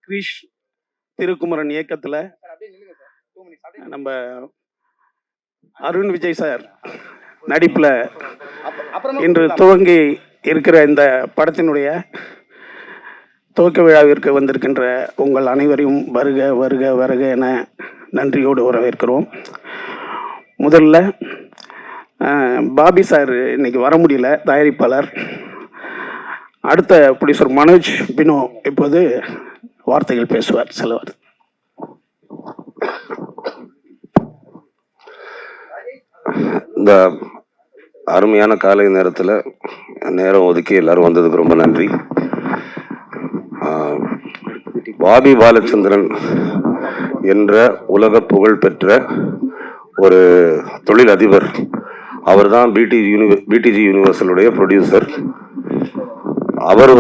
கிரிஷ் திருக்குமரன் இயக்கத்தில் நம்ம அருண் விஜய் சார் நடிப்பில் இன்று துவங்கி இருக்கிற இந்த படத்தினுடைய துவக்க விழாவிற்கு வந்திருக்கின்ற உங்கள் அனைவரையும் வருக வருக வருக என நன்றியோடு வரவேற்கிறோம். முதல்ல பாபி சார் இன்னைக்கு வர முடியல, தயாரிப்பாளர். அடுத்த ப்ரொடியூசர் மனோஜ் பினோ இப்போது வார்த்தைகள் பேசுவார், செல்வார். இந்த அருமையான காலை நேரத்தில் நேரம் ஒதுக்கி எல்லாரும் வந்ததுக்கு ரொம்ப நன்றி. பாபி பாலச்சந்திரன் என்ற உலக புகழ் பெற்ற ஒரு தொழில் அதிபர். அவர் தான் பிடிஜி யூனிவர்சலுடைய ப்ரொடியூசர். அவர்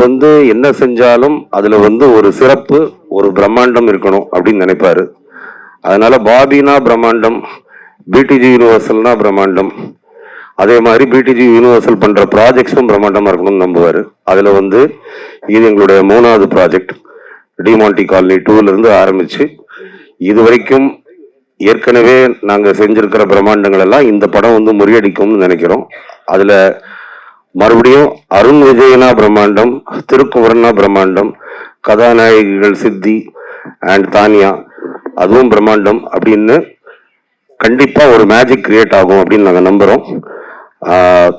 என்ன செஞ்சாலும் அதில் ஒரு சிறப்பு, ஒரு பிரம்மாண்டம் இருக்கணும் அப்படின்னு நினைப்பாரு. அதனால பாபினா பிரம்மாண்டம், பிடிஜி யூனிவர்சல்னா பிரம்மாண்டம். அதே மாதிரி பிடிஜி யூனிவர்சல் பண்ற ப்ராஜெக்ட்ஸும் பிரம்மாண்டமா இருக்கணும்னு நம்புவாரு. அதுல இது எங்களுடைய 3வது ப்ராஜெக்ட். டிமாண்டி காலனி 2ல இருந்து ஆரம்பிச்சு இது வரைக்கும் ஏற்கனவே நாங்க செஞ்சிருக்கிற பிரம்மாண்டங்கள் எல்லாம் இந்த படம் முறியடிக்கும்னு நினைக்கிறோம். அதுல மறுபடியும் அருண் விஜயனா பிரம்மாண்டம், திருக்குமரனா பிரம்மாண்டம், கதாநாயகிகள் சித்தி அண்ட் தானியா அதுவும் பிரம்மாண்டம் அப்படின்னு கண்டிப்பா ஒரு மேஜிக் கிரியேட் ஆகும் அப்படின்னு நாங்க நம்புறோம்.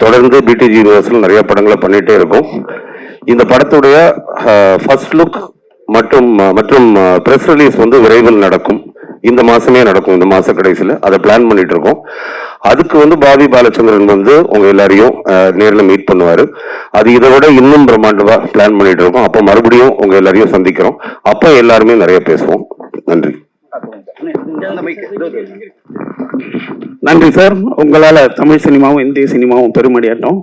தொடர்ந்து பிடிஜி யூனிவர்சல் நிறைய படங்களை பண்ணிட்டே இருக்கோம். இந்த படத்துடைய ஃபர்ஸ்ட் லுக் மற்றும் பிரஸ் ரிலீஸ் விரைவில் நடக்கும். இந்த மாசமே நடக்கும், இந்த மாச கடைசியில் அதை பிளான் பண்ணிட்டு இருக்கோம். அதுக்கு பாபி பாலச்சந்திரன் உங்க எல்லாரையும் நேரில் மீட் பண்ணுவாரு. அது இதை விட இன்னும் பிரம்மாண்டமா பிளான் பண்ணிட்டு இருக்கோம். அப்போ மறுபடியும் உங்க எல்லாரையும் சந்திக்கிறோம். அப்போ எல்லாருமே நிறைய பேசுவோம். நன்றி. நன்றி சார். உங்களால தமிழ் சினிமாவும் இந்திய சினிமாவும் பெருமடியாட்டம்.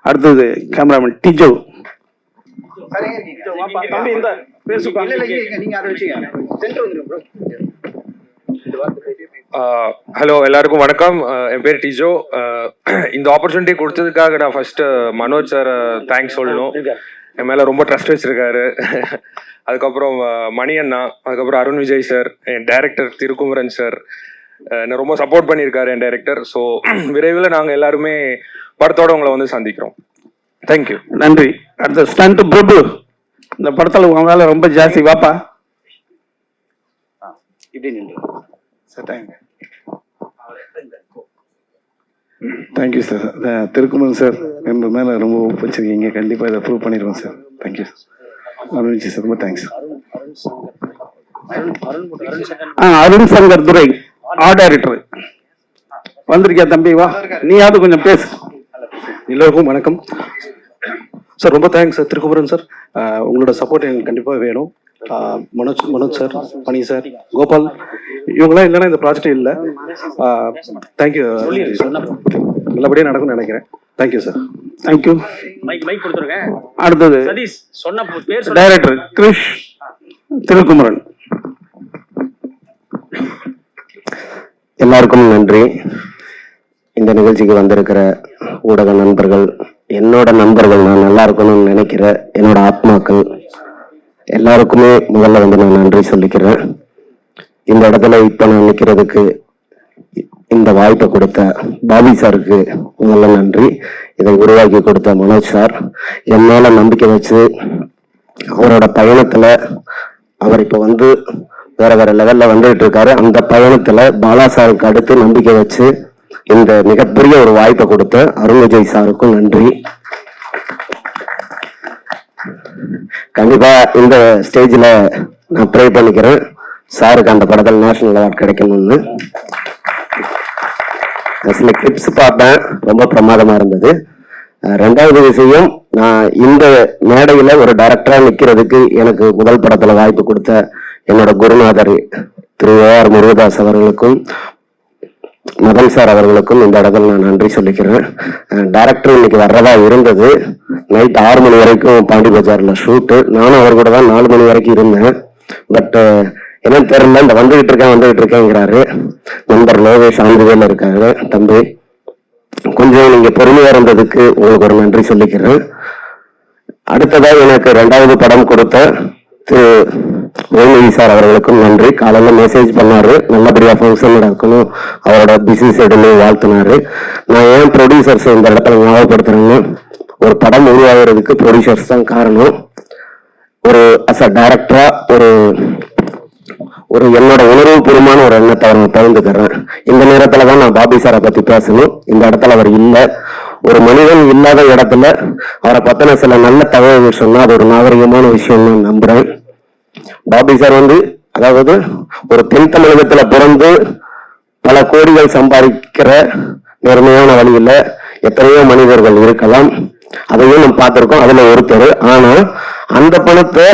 அடுத்தது கேமராமேன் டிஜோ. ஹலோ, எல்லாருக்கும் வணக்கம். என் பேர் டிஜோ. இந்த ஆப்பர்ச்சுனிட்டி கொடுத்ததுக்காக நான் ஃபர்ஸ்ட் மனோஜ் சார் தேங்க்ஸ் சொல்லணும். என் மேல ரொம்ப ட்ரஸ்ட் வச்சிருக்காரு. அதுக்கப்புறம் மணி அண்ணா, அதுக்கப்புறம் அருண் விஜய் சார், என் டைரக்டர் திருக்குமரன் சார் என்ன ரொம்ப சப்போர்ட் பண்ணியிருக்காரு, என் டைரக்டர். ஸோ விரைவில் நாங்கள் எல்லாருமே படத்தோட உங்களை சந்திக்கிறோம். தேங்க்யூ. நன்றி. அடுத்த ஸ்டண்ட் பிரபு. இந்த படத்தில் உங்க வேலை ரொம்ப ஜாஸ்தி. வாப்பா. Thank you sir. திருக்குமரன் சார் என் மேலே ரொம்ப வச்சிருக்கீங்க. கண்டிப்பாக இதை ப்ரூவ் பண்ணிடுவோம் சார். Thank you Arun sir. ரொம்ப thanks. Arun Shankar Durai, art director வந்திருக்கியா தம்பி? வா, நீயாவது கொஞ்சம் பேசு. எல்லோருக்கும் வணக்கம் சார். ரொம்ப தேங்க்ஸ் சார். திருக்குமரன் சார், உங்களோட சப்போர்ட் எங்களுக்கு கண்டிப்பாக வேணும். மனோஜ் சார், மணி சார், கோபால், இவங்களாம் இல்லைன்னா இந்த ப்ராஜெக்ட் இல்லை. தேங்க்யூ. நல்லபடியாக நடக்கும்னு நினைக்கிறேன். Thank you sir. தேங்க்யூ. அடுத்தது டைரக்டர் கிரிஷ் திருக்குமரன். எல்லாருக்கும் நன்றி. இந்த நிகழ்ச்சிக்கு வந்திருக்கிற ஊடக நண்பர்கள், என்னோட நண்பர்கள், நான் நல்லா இருக்கணும்னு நினைக்கிற என்னோட ஆத்மாக்கள் எல்லாருக்குமே முதல்ல நான் நன்றி சொல்லிக்கிறேன். இந்த இடத்துல இப்ப நான் நிற்கிறதுக்கு இந்த வாய்ப்பை கொடுத்த பாபி சாருக்கு முதல்ல நன்றி. இதை உருவாக்கி கொடுத்த மனோஜ் சார், என் மேல நம்பிக்கை வச்சு அவரோட பயணத்துல அவர் இப்ப வேற வேற லெவல்ல வந்துட்டு இருக்காரு. அந்த பயணத்துல பாலா சாருக்கு அடுத்து நம்பிக்கை வச்சு இந்த மிகப்பெரிய ஒரு வாய்ப்பை கொடுத்த அருண் விஜய் சாருக்கும் நன்றி. கண்டிப்பா இந்த ஸ்டேஜ்ல நான் ப்ரே பண்ணிக்கிறேன் சாருக்கு அந்த படத்தில் நேஷனல் அவார்ட் கிடைக்கணும்னு. சில கிளிப்ஸ் பார்த்தேன், ரொம்ப பிரமாதமா இருந்தது. 2வது விஷயம், நான் இந்த மேடையில ஒரு டைரக்டரா நிக்கிறதுக்கு எனக்கு முதல் படத்துல வாய்ப்பு கொடுத்த என்னோட குருநாதர் திரு AR முருகதாஸ் அவர்களுக்கும் மதன் சார் அவர்களுக்கும் இந்த இடத்துல நான் நன்றி சொல்லிக்கிறேன். டைரக்டர் இன்னைக்கு வர்றதா இருந்தது. நைட் 6 மணி வரைக்கும் பாண்டி பஜார்ல ஷூட்டு. நானும் அவர் கூட தான் 4 மணி வரைக்கும் இருந்தேன். பட் என்னன்னு தெரியல, இந்த வந்துகிட்டு இருக்கேங்கிறாரு. நண்பர் லோகேஷ் ஆந்திவேல இருக்காரு. தம்பி, கொஞ்சம் நீங்க பொறுமையா இருந்ததுக்கு உங்களுக்கு ஒரு நன்றி சொல்லிக்கிறேன். அடுத்ததா எனக்கு 2வது படம் கொடுத்த திரு வேலுமணி சார் அவர்களுக்கும் நன்றி. காலையில் மெசேஜ் பண்ணாரு, நல்லபடியாக ஃபங்க்ஷன் நடக்கணும், அவரோட பிஸி ஷெடியூலையும் வாழ்த்தினாரு. நான் ஏன் ப்ரொடியூசர்ஸ் இந்த இடத்துல ஞாபகப்படுத்துறேன்னு, ஒரு படம் உருவாகிறதுக்கு ப்ரொடியூசர்ஸ் தான் காரணம். ஒரு அஸ் அ டைரக்டரா ஒரு என்னோட உணர்வுபூர்வமான ஒரு எண்ணத்தை நான் பகிர்ந்துக்கிறேன். இந்த நேரத்துல தான் நான் பாபி சாரை பத்தி பேசணும். இந்த இடத்துல அவர் இல்லை. ஒரு மனிதன் இல்லாத இடத்துல அவரை பத்தின சில நல்ல தகவல்கள் சொன்னா அது ஒரு நாகரிகமான விஷயம் நான் நம்புறேன். பாபி சார் அதாவது ஒரு தென் தமிழகத்துல பிறந்து பல கோடிகள் சம்பாதிக்கிற நேர்மையான வழியில எத்தனையோ மனிதர்கள் இருக்கலாம், அதையும் நம்ம பார்த்திருக்கோம். அதுல ஒருத்தர். ஆனா அந்த பணத்தை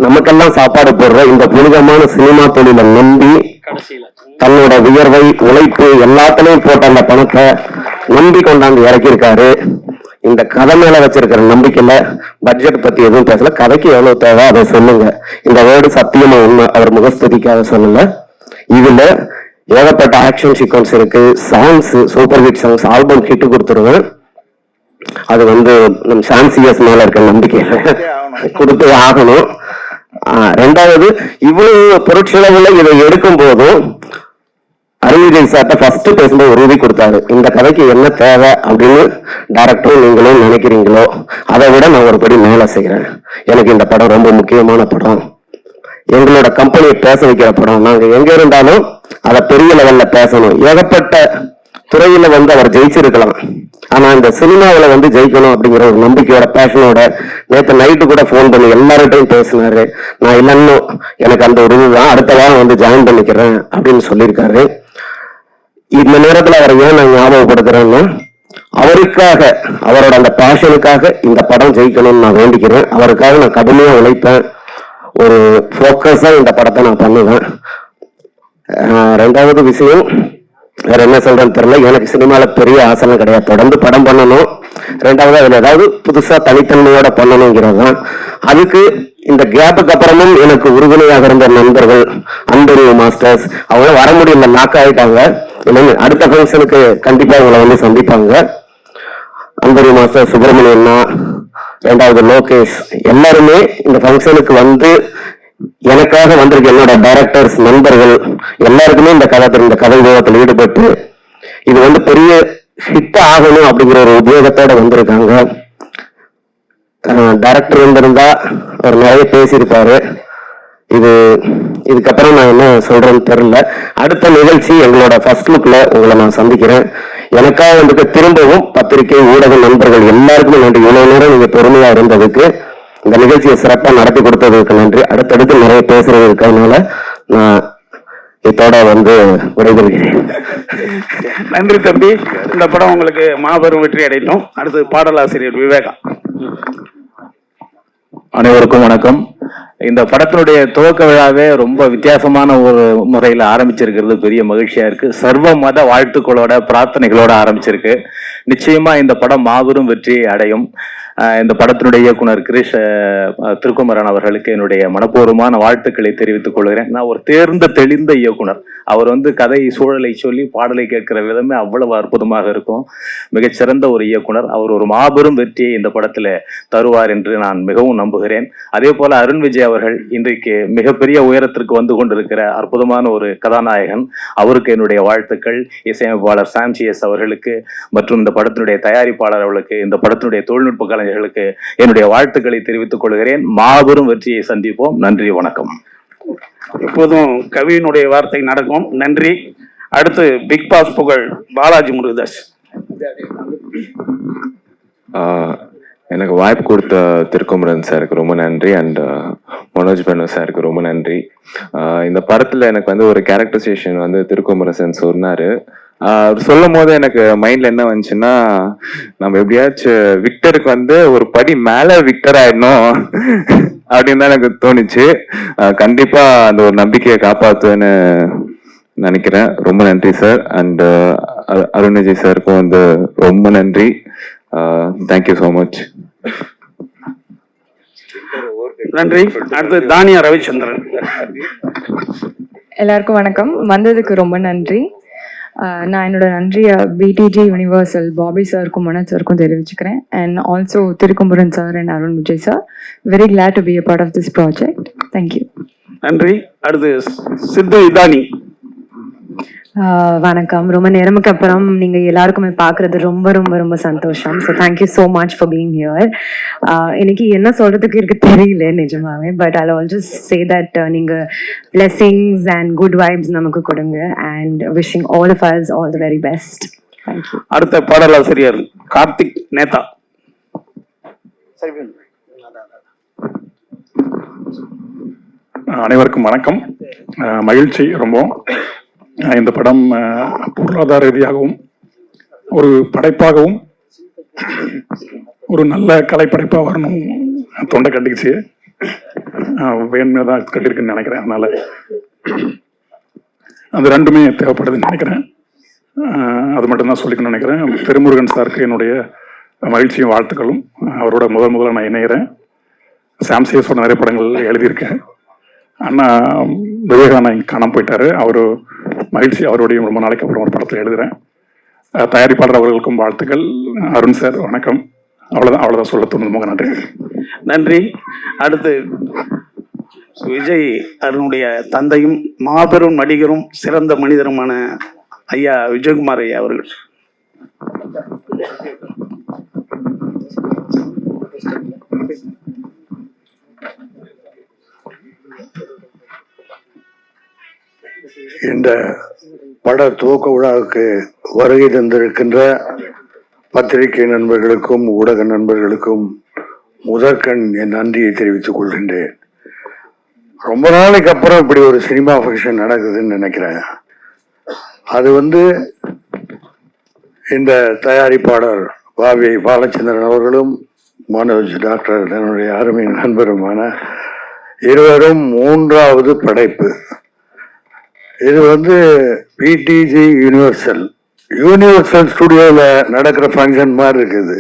நமக்கெல்லாம் சாப்பாடு போடுற இந்த புனிதமான சினிமா தொழிலை நம்பி தன்னோட வியர்வை உழைப்பு எல்லாத்திலையும் போட்ட அந்த பணத்தை நம்பி கொண்டாந்து இறக்கியிருக்காரு. இந்த கதை மேல வச்சிருக்கிற நம்பிக்கையில பட்ஜெட் பத்தி எதுவும் பேசல. கதைக்கு எவ்வளவு தேவை அதை சொல்லுங்க. இந்த வேர்டு சத்தியமா உண்மை, அவர் முகஸ்துதிக்காக சொல்லல. இதுல ஏகப்பட்ட ஆக்ஷன் சீக்வன்ஸ் இருக்கு, songs super hit songs, album hit கொடுத்துருவேன். அது நம்ம சான்சியஸ் மேல இருக்க நம்பிக்கையில கொடுத்து ஆகணும். ரெண்டாவது, இவ்வளவு பொருட்செலவுல இதை எடுக்கும் போதும் அருள்விஜய் சார்ட்ட ஃபர்ஸ்ட் பேசும்போது உறுதி கொடுத்தாரு, இந்த கதைக்கு என்ன தேவை அப்படின்னு டைரக்டரும் நீங்களும் நினைக்கிறீங்களோ அதை விட நான் ஒரு படி மேல செய்யறேன். எனக்கு இந்த படம் ரொம்ப முக்கியமான படம், எங்களோட கம்பெனியை பேச வைக்கிற படம். நாங்க எங்க இருந்தாலும் அதை பெரிய லெவல்ல பேசணும். ஏகப்பட்ட துறையில அவர் ஜெயிச்சிருக்கலாம், ஆனா இந்த சினிமாவில ஜெயிக்கணும் அப்படிங்கிற ஒரு நம்பிக்கையோட பேஷனோட நேற்று நைட்டு கூட போன் பண்ணி எல்லார்கிட்டையும் பேசினாரு. நான் இல்லைன்னு எனக்கு அந்த ஒரு இதுதான், அடுத்த வாரம் ஜாயின் பண்ணிக்கிறேன் அப்படின்னு சொல்லியிருக்காரு. இந்த நேரத்துல அவரை ஏன் நான் ஞாபகப்படுத்துறேன்னா, அவருக்காக அவரோட அந்த பேஷனுக்காக இந்த படம் ஜெயிக்கணும்னு நான் வேண்டிக்கிறேன். அவருக்காக நான் கடுமையா உழைப்பேன். ஒரு போக்கஸா இந்த படத்தை நான் பண்ணுவேன். ரெண்டாவது விஷயம், வேற என்ன சொல்றேன்னு தெரியல, எனக்கு சினிமால பெரிய ஆசைலாம் கிடையாது. தொடர்ந்து படம் பண்ணணும். ரெண்டாவது அதுல ஏதாவது புதுசா தனித்தன்மையோட பண்ணணுங்கிறது தான். அதுக்கு இந்த கேப்புக்கு அப்புறமும் எனக்கு உறுதுணையாக இருந்த நண்பர்கள், அன்பறிவு மாஸ்டர்ஸ், அவங்க வர முடியல, லாக் ஆயிட்டாங்க. அடுத்த ஃபங்க்ஷனுக்கு கண்டிப்பா உங்களை சந்திப்பாங்க. அன்பறிவு மாஸ்டர், சுப்பிரமணியண்ணா, ரெண்டாவது லோகேஷ், எல்லாருமே இந்த ஃபங்க்ஷனுக்கு எனக்காக வந்திருக்க என்னோட டைரக்டர்ஸ் நண்பர்கள் எல்லாருக்குமே இந்த கதை விவாதத்தில் ஈடுபட்டு இது பெரிய ஹிட் ஆகணும் அப்படிங்கிற ஒரு உத்வேகத்தோட வந்திருக்காங்க. டைரக்டர் வந்திருந்தா அவர் நிறைய பேசியிருப்பாரு. இதுக்கப்புறம் நான் என்ன சொல்றேன்னு தெரியல. அடுத்த நிகழ்ச்சி எங்களோட ஃபர்ஸ்ட் லுக்ல உங்களை நான் சந்திக்கிறேன். எனக்காக திரும்பவும் பத்திரிகை ஊடக நண்பர்கள் எல்லாருக்குமே நன்றி. இவ்வளவு நேரம் நீங்க பொறுமையா இருந்ததுக்கு, இந்த நிகழ்ச்சியை சிறப்பா நடத்தி கொடுத்ததுக்கு நன்றி. அடுத்தடுத்து நிறைய பேசுறது இருக்கிறதுனால நான் இதோட விடைபெறுகிறேன். நன்றி தம்பி. இந்த படம் உங்களுக்கு மாபெரும் வெற்றி அடையட்டும். அடுத்து பாடலாசிரியர் விவேகா. அனைவருக்கும் வணக்கம். இந்த படத்தினுடைய துவக்க விழாவே ரொம்ப வித்தியாசமான ஒரு முறையில ஆரம்பிச்சிருக்கிறது பெரிய மகிழ்ச்சியா இருக்கு. சர்வ மத வாழ்த்துக்களோட பிரார்த்தனைகளோட ஆரம்பிச்சிருக்கு. நிச்சயமா இந்த படம் மாபெரும் வெற்றியை அடையும். இந்த படத்தினுடைய இயக்குனர் கிரீஷ் திருக்குமரன் அவர்களுக்கு என்னுடைய மனப்பூர்வமான வாழ்த்துக்களை தெரிவித்துக் கொள்கிறேன். நான் ஒரு தேர்ந்த தெளிந்த இயக்குனர். அவர் கதை சூழலை சொல்லி பாடலை கேட்கிற விதமே அவ்வளவு அற்புதமாக இருக்கும். மிகச்சிறந்த ஒரு இயக்குனர். அவர் ஒரு மாபெரும் வெற்றியை இந்த படத்துல தருவார் என்று நான் மிகவும் நம்புகிறேன். அதே போல அருண் விஜய் அவர்கள் இன்றைக்கு மிகப்பெரிய உயரத்திற்கு வந்து கொண்டிருக்கிற அற்புதமான ஒரு கதாநாயகன். அவருக்கு என்னுடைய வாழ்த்துக்கள். இசையமைப்பாளர் சாம்சிஎஸ் அவர்களுக்கு மற்றும் இந்த படத்தினுடைய தயாரிப்பாளர் அவர்களுக்கு, இந்த படத்தினுடைய தொழில்நுட்ப கலைஞர்களுக்கு என்னுடைய வாழ்த்துக்களை தெரிவித்துக் கொள்கிறேன். மாபெரும் வெற்றியை சந்திப்போம். நன்றி, வணக்கம். எப்போதும் கவியினுடைய வார்த்தை நடக்கும். நன்றி. அடுத்து பிக் பாஸ் புகழ் பாலாஜி முருகதாஸ். எனக்கு வாய்ப்பு கொடுத்த திருக்குமரன் சாருக்கு ரொம்ப நன்றி. அண்ட் மனோஜ் பெனு சாருக்கு ரொம்ப நன்றி. இந்த படத்துல எனக்கு ஒரு கேரக்டரைசேஷன் திருக்குமரன் சார் சொன்னாரு. சொல்லும் போது எனக்கு மைண்ட்ல என்ன வந்துச்சுன்னா, நம்ம எப்படியாச்சும் விக்டருக்கு ஒரு படி மேல விக்டர் ஆயிடணும் அப்படின்னு தான் எனக்கு தோணுச்சு. கண்டிப்பா அந்த ஒரு நம்பிக்கையை காப்பாத்துவேன்னு நினைக்கிறேன். ரொம்ப நன்றி சார். அண்ட் அருண் விஜய் சாருக்கும் ரொம்ப நன்றி. Thank you so much. நன்றி. அடுத்து தானியா ரவிச்சந்திரன். எல்லாருக்கும் வணக்கம். வந்ததுக்கு ரொம்ப நன்றி. நான் என்னோட நன்றியை பிடிஜி யூனிவர்சல் பாபி சாருக்கும் மனோஜ் சாருக்கும் தெரிவிச்சுக்கிறேன். And also Thirukumaran sir and Arun Vijay sir. Very glad to be a part of this project. Thank you. நன்றி. அடுத்து சித்து இதானி. வணக்கம். ரொம்ப நேரமுக்கு அப்புறம் நீங்க எல்லாருக்குமே பாக்குறது ரொம்ப ரொம்ப ரொம்ப சந்தோஷம். So thank you so much for being here. எனக்கு என்ன சொல்றதுக்கு இருக்கு தெரியல நிஜமாவே. But I also say that நீங்க blessings அண்ட் குட் வைப்ஸ் நமக்கு கொடுங்க. And wishing all of us all the very best. Thank you. அடுத்த பாடலாசிரியர் கார்த்திக் நேதா. அனைவருக்கும் வணக்கம். மகிழ்ச்சி ரொம்ப. இந்த படம் பொருளாதார ரீதியாகவும் ஒரு படைப்பாகவும் ஒரு நல்ல கலைப்படைப்பாக வரணும் தொண்டை கட்டிக்கிச்சு. வேணுமே தான் கட்டியிருக்குன்னு நினைக்கிறேன். அதனால அது ரெண்டுமே தேவைப்படுதுன்னு நினைக்கிறேன். அது மட்டும்தான் சொல்லிக்கணும்னு நினைக்கிறேன். திருமுருகன் சாருக்கு என்னுடைய மகிழ்ச்சியும் வாழ்த்துக்களும். அவரோட முதல்ல நான் இணைகிறேன். சாம்சியஸோட நிறைய படங்கள் எழுதியிருக்கேன். அண்ணா விவேகானந்த் காணாம போயிட்டாரு. அவர் மகிழ்ச்சி. அவருடைய ரொம்ப நாளைக்கு அப்புறம் ஒரு படத்தில் எழுதுறேன். தயாரிப்பாளர் அவர்களுக்கும் வாழ்த்துக்கள். அருண் சார் வணக்கம். அவ்வளோதான் சொல்ல தோணுது. நன்றி. நன்றி. அடுத்து விஜய் அருணுடைய தந்தையும் மாபெரும் நடிகரும் சிறந்த மனிதருமான ஐயா விஜயகுமார் ஐயா அவர்கள். இந்த பட துவக்க விழாவுக்கு வருகை தந்திருக்கின்ற பத்திரிகை நண்பர்களுக்கும் ஊடக நண்பர்களுக்கும் முதற்கண் என் நன்றியை தெரிவித்துக் கொள்கின்றேன். ரொம்ப நாளைக்கு அப்புறம் இப்படி ஒரு சினிமா ஃபங்க்ஷன் நடக்குதுன்னு நினைக்கிறேன். அது இந்த தயாரிப்பாளர் பாவி பாலச்சந்திரன் அவர்களும் மனோஜ் டாக்டர் என்னுடைய அருமை நண்பருமான இருவரும் மூன்றாவது படைப்பு. இது பிடிஜி யூனிவர்சல் ஸ்டுடியோவில் நடக்கிற ஃபங்க்ஷன் மாதிரி இருக்குது.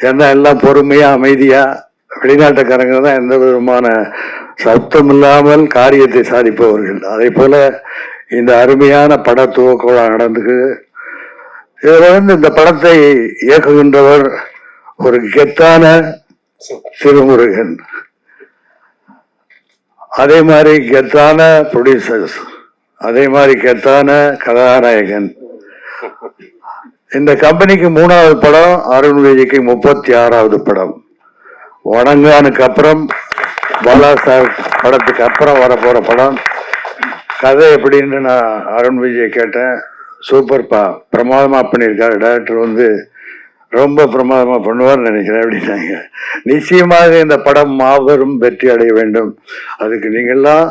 ஏன்னா எல்லாம் பொறுமையாக அமைதியாக வெளிநாட்டுக்காரங்க தான் எந்த விதமான சத்தம் இல்லாமல் காரியத்தை சாதிப்பவர்கள். அதே போல இந்த அருமையான பட துவக்க நடந்துக்கு. இதில் இந்த படத்தை இயக்குகின்றவர் ஒரு கெத்தான திருமுருகன், அதே மாதிரி கெத்தான ப்ரொடியூசர்ஸ், அதே மாதிரி கெத்தான கதாநாயகன். இந்த கம்பெனிக்கு 3வது படம், அருண் விஜய்க்கு 36வது படம். வணங்கானுக்கு அப்புறம் பாலா சார் படத்துக்கு அப்புறம் வரப்போற படம். கதை எப்படின்னு நான் அருண் விஜய் கேட்டேன். சூப்பர்ப்பா, பிரமாதமா பண்ணியிருக்காரு டைரக்டர், ரொம்ப பிரமாதமா பண்ணுவார்னு நினைக்கிறேன் அப்படின்னாங்க. நிச்சயமாக இந்த படம் மாபெரும் வெற்றி அடைய வேண்டும். அதுக்கு நீங்கள்லாம்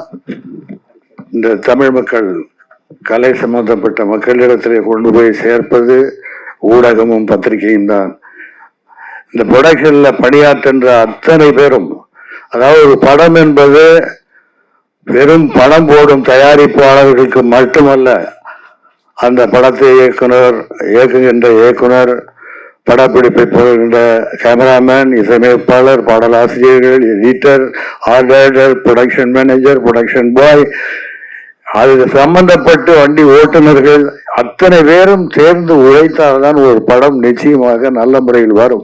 இந்த தமிழ் மக்கள், கலை சம்பந்தப்பட்ட மக்களிடத்திலே கொண்டு போய் சேர்ப்பது ஊடகமும் பத்திரிகையும் தான். இந்த ப்ரொடக்ஷன்ல பணியாற்றுகின்ற அத்தனை பேரும், அதாவது ஒரு படம் என்பது வெறும் படம் போடும் தயாரிப்பாளர்களுக்கு மட்டுமல்ல, அந்த படத்தை இயக்குகின்ற இயக்குனர், படப்பிடிப்பை போகின்ற கேமராமேன், இசையமைப்பாளர், பாடலாசிரியர்கள், editor, art director, production manager, production boy, அது சம்பந்தப்பட்டு வண்டி ஓட்டுநர்கள் அத்தனை பேரும் சேர்ந்து உழைத்தால்தான் ஒரு படம் நிச்சயமாக நல்ல முறையில் வரும்.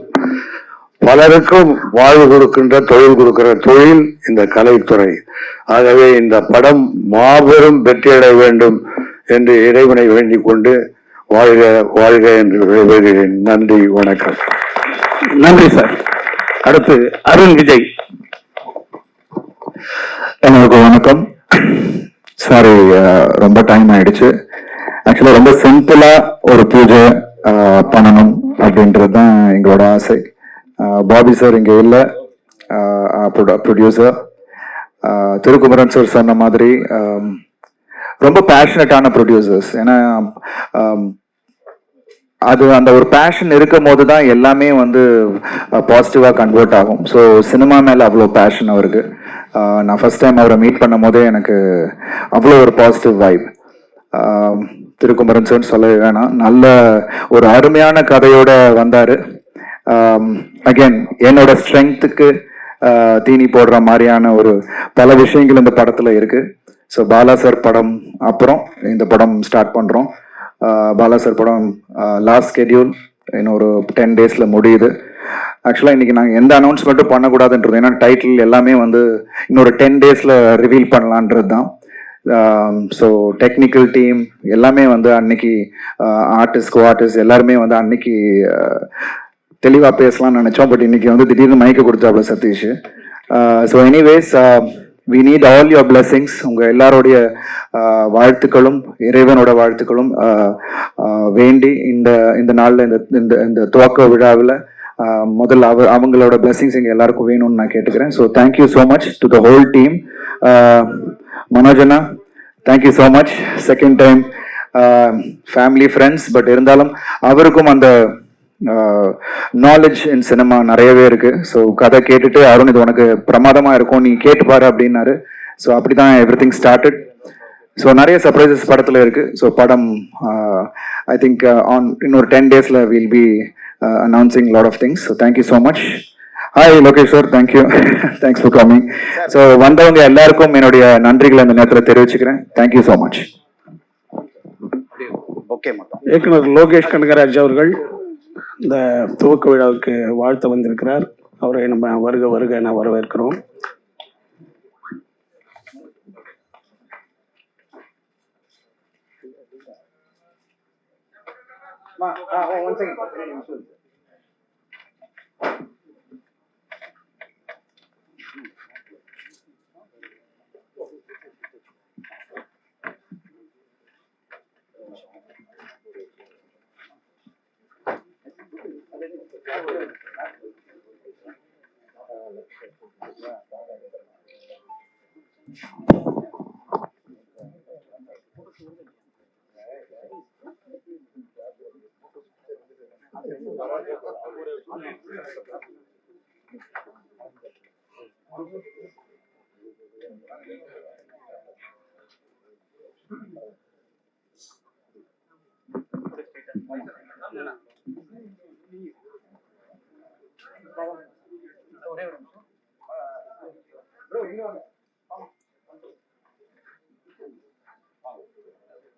பலருக்கும் வாழ்வு கொடுக்கின்ற, தொழில் கொடுக்கிற தொழில் இந்த கலைத்துறை. ஆகவே இந்த படம் மாபெரும் வெற்றியடைய வேண்டும் என்று இறைவனை வேண்டிக் கொண்டு வாழ்க வாழ்க என்று விடைபெறுகிறேன். நன்றி, வணக்கம். நன்றி சார். அடுத்து அருண் விஜய். எனக்கு வணக்கம். சாரி, ரொம்ப டைம் ஆயிடுச்சு. ஆக்சுவலா ரொம்ப சிம்பிளா ஒரு பூஜை பண்ணணும் அப்படின்றது தான் எங்களோட ஆசை. பாபி சார் இங்க இல்ல, ப்ரொடியூசர் திருக்குமரன் சார் சொன்ன மாதிரி ரொம்ப பேஷனட்டான ப்ரொடியூசர்ஸ். ஏன்னா அது அந்த ஒரு பேஷன் இருக்கும் போது தான் எல்லாமே பாசிட்டிவா கன்வெர்ட் ஆகும். ஸோ சினிமா மேல அவ்வளோ பேஷன் அவருக்கு. நான் ஃபர்ஸ்ட் டைம் அவரை மீட் பண்ணும் போதே எனக்கு அவ்வளோ ஒரு பாசிட்டிவ் வைப். திருக்குமரன் சார் சொல்லவே வேணாம், நல்ல ஒரு அருமையான கதையோட வந்தாரு. அகைன் என்னோட ஸ்ட்ரென்த்துக்கு தீனி போடுற மாதிரியான ஒரு பல விஷயங்கள் இந்த படத்துல இருக்கு. ஸோ பாலா சார் படம் அப்புறம் இந்த படம் ஸ்டார்ட் பண்றோம். பாலா சார் படம் லாஸ்ட் ஸ்கெடியூல் இன்னொரு 10 daysல முடியுது. ஆக்சுவலாக இன்னைக்கு நாங்கள் எந்த அனௌன்ஸ்மெண்ட்டும் பண்ணக்கூடாதுன்றது, ஏன்னா டைட்டில் எல்லாமே வந்து இன்னொரு 10 டேஸில் ரிவீல் பண்ணலான்றது தான். ஸோ டெக்னிக்கல் டீம் எல்லாமே வந்து அன்னைக்கு ஆர்டிஸ்ட் எல்லாருமே வந்து அன்னைக்கு தெளிவாக பேசலாம்னு நினச்சோம். பட் இன்னைக்கு வந்து திடீர்னு மைக்க கொடுத்தாப்புல Sathish. So anyways we need all your blessings. உங்கள் எல்லாருடைய வாழ்த்துக்களும் இறைவனோட வாழ்த்துக்களும் வேண்டி இந்த நாளில் இந்த துவக்க விழாவில் முதல்ல அவங்களோட பிளெஸிங்ஸ் எங்கள் எல்லாருக்கும் வேணும்னு நான் கேட்டுக்கிறேன். So thank you so much to the whole team. Manojana, thank you so much. Second time family friends, but இருந்தாலும் அவருக்கும் அந்த நாலேஜ் இன் சினிமா நிறையவே இருக்கு. ஸோ கதை கேட்டுட்டு அருண் இது உனக்கு பிரமாதமா இருக்கும், நீ கேட்டுப்பாரு அப்படின்னாரு. ஸோ அப்படிதான் எவ்ரி திங் ஸ்டார்டட். ஸோ நிறைய சர்ப்ரைசஸ் படத்துல இருக்கு. ஸோ படம் ஐ திங்க் இன்னொரு 10 டேஸ்ல will be announcing lot of things. So thank you so much. Hi Lokesh sir, thank you, thanks for coming. So வந்தவங்க எல்லாருக்கும் என்னுடைய நன்றிகளை இந்த நேரத்தில் தெரிவிச்சுக்கிறேன். Thank you so much. இயக்குனர் லோகேஷ் கனகராஜ் அவர்கள் இந்த துவக்க விழாவுக்கு வாழ்த்த வந்திருக்கிறார். அவரை நம்ம வருக வருக என வரவேற்கிறோம். ஒரே ஒரு நிமிஷம்.